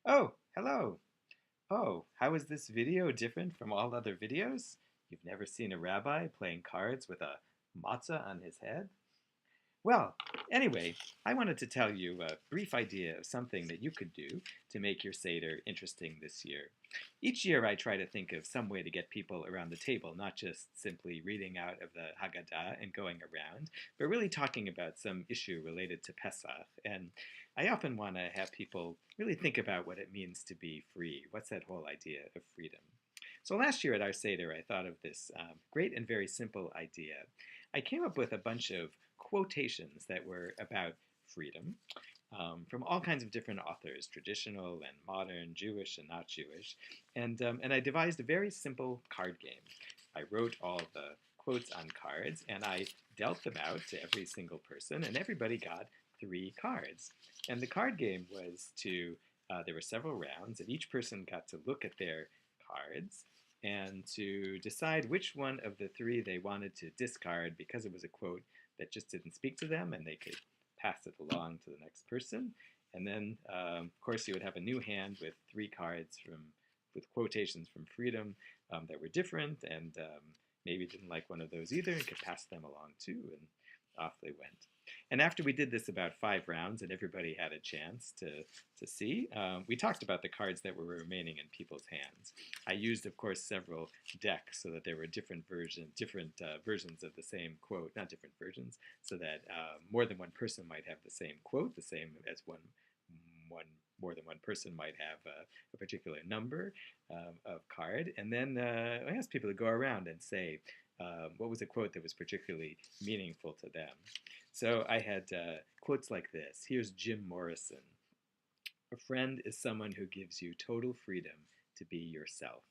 Oh, hello. Oh, how is this video different from all other videos? You've never seen a rabbi playing cards with a matzah on his head? Well, anyway, I wanted to tell you a brief idea of something that you could do to make your Seder interesting this year. Each year I try to think of some way to get people around the table, not just simply reading out of the Haggadah and going around, but really talking about some issue related to Pesach. And I often want to have people really think about what it means to be free. What's that whole idea of freedom? So last year at our Seder, I thought of this great and very simple idea. I came up with a bunch of quotations that were about freedom from all kinds of different authors, traditional and modern, Jewish and not Jewish. And I devised a very simple card game. I wrote all the quotes on cards, and I dealt them out to every single person, and everybody got 3 cards. And the card game was there were several rounds, and each person got to look at their cards and to decide which one of the 3 they wanted to discard because it was a quote that just didn't speak to them, and they could pass it along to the next person. And then, of course, you would have a new hand with 3 cards with quotations from freedom that were different, and maybe didn't like one of those either, and could pass them along too, and off they went. And after we did this about 5 rounds and everybody had a chance to see, we talked about the cards that were remaining in people's hands. I used, of course, several decks so that there were different versions of the same quote, not different versions, so that more than one person might have the same quote, the same as more than one person might have a particular number of card. And then I asked people to go around and say what was a quote that was particularly meaningful to them. So I had quotes like this. Here's Jim Morrison. A friend is someone who gives you total freedom to be yourself.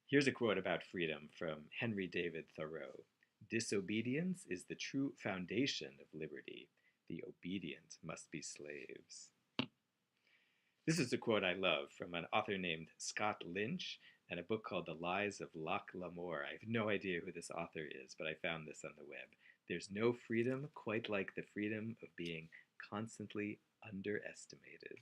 Here's a quote about freedom from Henry David Thoreau. Disobedience is the true foundation of liberty. The obedient must be slaves. This is a quote I love from an author named Scott Lynch and a book called The Lies of Locke Lamore. I have no idea who this author is, but I found this on the web. There's no freedom quite like the freedom of being constantly underestimated.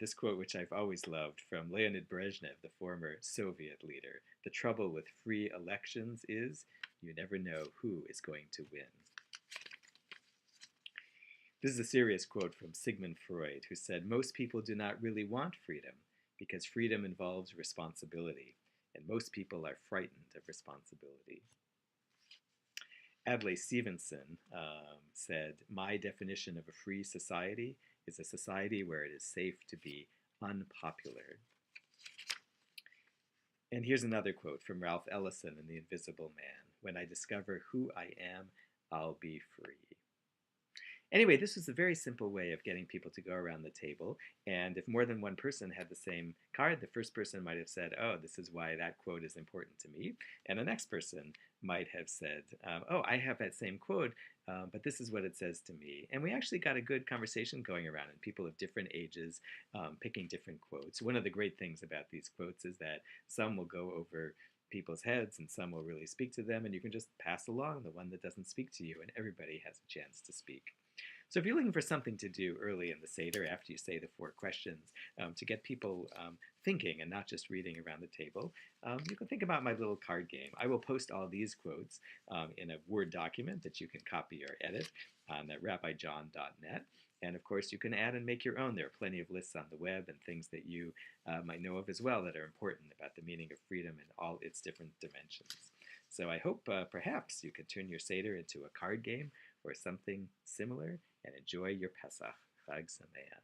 This quote, which I've always loved, from Leonid Brezhnev, the former Soviet leader. The trouble with free elections is you never know who is going to win. This is a serious quote from Sigmund Freud, who said, most people do not really want freedom because freedom involves responsibility, and most people are frightened of responsibility. Adlai Stevenson said, my definition of a free society is a society where it is safe to be unpopular. And here's another quote from Ralph Ellison in The Invisible Man. When I discover who I am, I'll be free. Anyway, this was a very simple way of getting people to go around the table, and if more than one person had the same card, the first person might have said, oh, this is why that quote is important to me, and the next person might have said, oh, I have that same quote, but this is what it says to me. And we actually got a good conversation going around, and people of different ages picking different quotes. One of the great things about these quotes is that some will go over people's heads and some will really speak to them, and you can just pass along the one that doesn't speak to you, and everybody has a chance to speak. So if you're looking for something to do early in the Seder after you say the 4 questions to get people thinking and not just reading around the table, you can think about my little card game. I will post all these quotes in a Word document that you can copy or edit on rabbijohn.net. And of course, you can add and make your own. There are plenty of lists on the web and things that you might know of as well that are important about the meaning of freedom in all its different dimensions. So I hope perhaps you can turn your Seder into a card game or something similar and enjoy your Pesach. Chag Sameach.